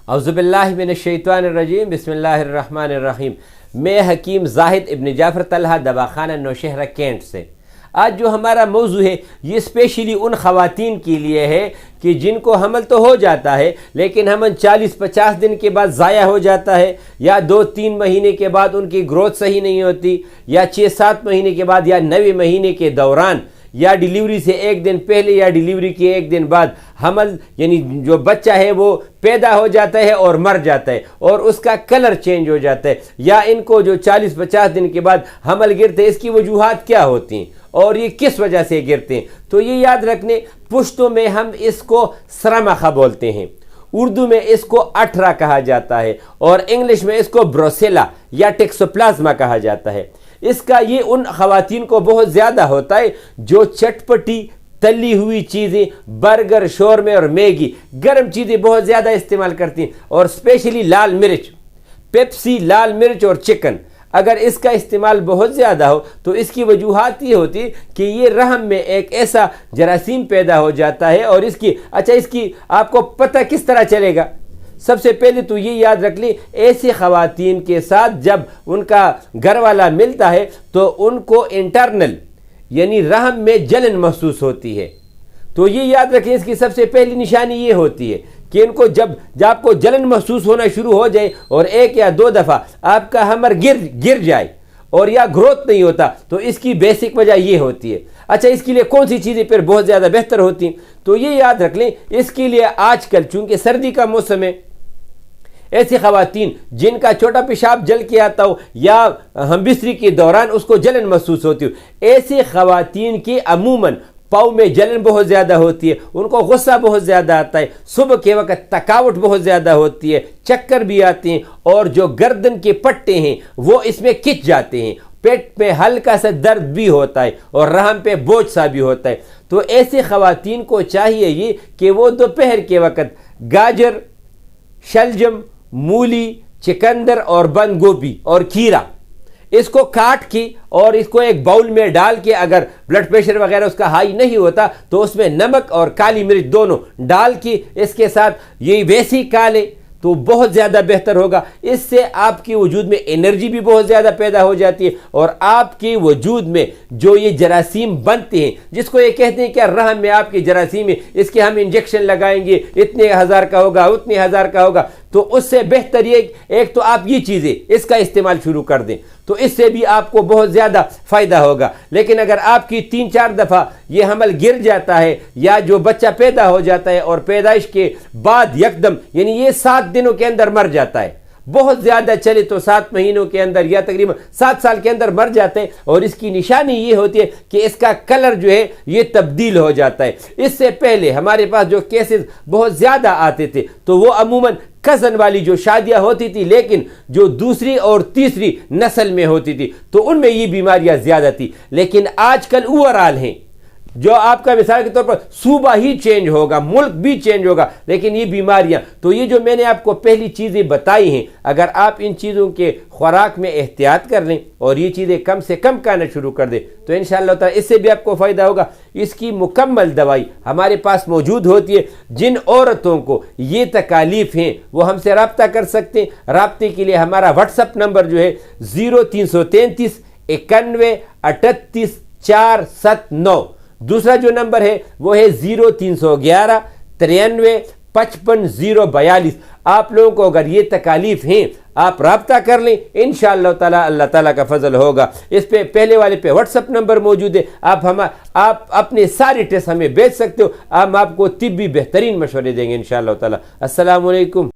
اعوذ باللہ من الشیطان الرجیم، بسم اللہ الرحمن الرحیم۔ میں حکیم زاہد ابن جعفر طلحہ دواخانہ نوشہرہ کینٹ سے۔ آج جو ہمارا موضوع ہے یہ اسپیشلی ان خواتین کے لیے ہے کہ جن کو حمل تو ہو جاتا ہے لیکن حمل 40-50 دن کے بعد ضائع ہو جاتا ہے، یا 2-3 مہینے کے بعد ان کی گروتھ صحیح نہیں ہوتی، یا 6-7 مہینے کے بعد، یا 9 مہینے کے دوران، یا ڈیلیوری سے 1 دن پہلے یا ڈیلیوری کے 1 دن بعد حمل یعنی جو بچہ ہے وہ پیدا ہو جاتا ہے اور مر جاتا ہے اور اس کا کلر چینج ہو جاتا ہے، یا ان کو جو 40-50 دن کے بعد حمل گرتے ہیں، اس کی وجوہات کیا ہوتی ہیں اور یہ کس وجہ سے گرتے ہیں۔ تو یہ یاد رکھنے، پشتو میں ہم اس کو سرمخہ بولتے ہیں، اردو میں اس کو اٹھرا کہا جاتا ہے، اور انگلش میں اس کو بروسیلا یا ٹیکسوپلازما کہا جاتا ہے۔ اس کا یہ ان خواتین کو بہت زیادہ ہوتا ہے جو چٹپٹی تلی ہوئی چیزیں، برگر، شورمے اور میگی، گرم چیزیں بہت زیادہ استعمال کرتی ہیں، اور اسپیشلی لال مرچ، پیپسی، لال مرچ اور چکن۔ اگر اس کا استعمال بہت زیادہ ہو تو اس کی وجوہات یہ ہوتی کہ یہ رحم میں ایک ایسا جراثیم پیدا ہو جاتا ہے، اور اس کی آپ کو پتہ کس طرح چلے گا؟ سب سے پہلے تو یہ یاد رکھ لیں، ایسی خواتین کے ساتھ جب ان کا گھر والا ملتا ہے تو ان کو انٹرنل یعنی رحم میں جلن محسوس ہوتی ہے۔ تو یہ یاد رکھیں، اس کی سب سے پہلی نشانی یہ ہوتی ہے کہ ان کو جب آپ کو جلن محسوس ہونا شروع ہو جائے اور 1 یا 2 دفعہ آپ کا حمل گر جائے اور یا گروتھ نہیں ہوتا، تو اس کی بیسک وجہ یہ ہوتی ہے۔ اچھا، اس کے لیے کون سی چیزیں پھر بہت زیادہ بہتر ہوتی ہیں؟ تو یہ یاد رکھ لیں، اس کے لیے آج کل چونکہ سردی کا موسم ہے، ایسی خواتین جن کا چھوٹا پیشاب جل کے آتا ہو یا ہم بستری کے دوران اس کو جلن محسوس ہوتی ہو، ایسی خواتین کی عموماً پاؤں میں جلن بہت زیادہ ہوتی ہے، ان کو غصہ بہت زیادہ آتا ہے، صبح کے وقت تھکاوٹ بہت زیادہ ہوتی ہے، چکر بھی آتے ہیں، اور جو گردن کے پٹے ہیں وہ اس میں کھچ جاتے ہیں، پیٹ پہ ہلکا سا درد بھی ہوتا ہے اور رحم پہ بوجھ سا بھی ہوتا ہے۔ تو ایسی خواتین کو چاہیے یہ کہ وہ دوپہر کے وقت گاجر، شلجم، مولی، چکندر اور بند گوبھی اور کھیرا، اس کو کاٹ کے اور اس کو ایک باؤل میں ڈال کے، اگر بلڈ پریشر وغیرہ اس کا ہائی نہیں ہوتا تو اس میں نمک اور کالی مرچ دونوں ڈال کے اس کے ساتھ یہ ویسی کالے تو بہت زیادہ بہتر ہوگا۔ اس سے آپ کے وجود میں انرجی بھی بہت زیادہ پیدا ہو جاتی ہے، اور آپ کے وجود میں جو یہ جراثیم بنتے ہیں، جس کو یہ کہتے ہیں کہ رحم میں آپ کے جراثیم ہے، اس کے ہم انجیکشن لگائیں گے، اتنے ہزار کا ہوگا، اتنے ہزار کا ہوگا، تو اس سے بہتر یہ ایک تو آپ یہ چیزیں اس کا استعمال شروع کر دیں، تو اس سے بھی آپ کو بہت زیادہ فائدہ ہوگا۔ لیکن اگر آپ کی 3-4 دفعہ یہ حمل گر جاتا ہے، یا جو بچہ پیدا ہو جاتا ہے اور پیدائش کے بعد یکدم یعنی یہ 7 دنوں کے اندر مر جاتا ہے، بہت زیادہ چلے تو 7 مہینوں کے اندر یا تقریباً 7 سال کے اندر مر جاتے ہیں، اور اس کی نشانی یہ ہوتی ہے کہ اس کا کلر جو ہے یہ تبدیل ہو جاتا ہے۔ اس سے پہلے ہمارے پاس جو کیسز بہت زیادہ آتے تھے تو وہ عموماً کزن والی جو شادیاں ہوتی تھی، لیکن جو دوسری اور تیسری نسل میں ہوتی تھی تو ان میں یہ بیماریاں زیادہ تھی۔ لیکن آج کل اوورآل ہیں، جو آپ کا مثال کے طور پر صوبہ ہی چینج ہوگا، ملک بھی چینج ہوگا، لیکن یہ بیماریاں، تو یہ جو میں نے آپ کو پہلی چیزیں بتائی ہیں، اگر آپ ان چیزوں کے خوراک میں احتیاط کر لیں اور یہ چیزیں کم سے کم کھانا شروع کر دیں تو انشاءاللہ تعالی اس سے بھی آپ کو فائدہ ہوگا۔ اس کی مکمل دوائی ہمارے پاس موجود ہوتی ہے۔ جن عورتوں کو یہ تکالیف ہیں وہ ہم سے رابطہ کر سکتے ہیں۔ رابطے کے لیے ہمارا واٹس ایپ نمبر جو ہے 0333 91 38 479، دوسرا جو نمبر ہے وہ ہے 0311 93 55 042۔ آپ لوگوں کو اگر یہ تکالیف ہیں آپ رابطہ کر لیں، انشاءاللہ تعالی اللہ تعالیٰ کا فضل ہوگا۔ اس پہ پہلے والے پہ واٹس ایپ نمبر موجود ہے، آپ اپنے سارے ٹیسٹ ہمیں بھیج سکتے ہو، ہم آپ کو طبی بہترین مشورے دیں گے انشاءاللہ تعالی۔ السلام علیکم۔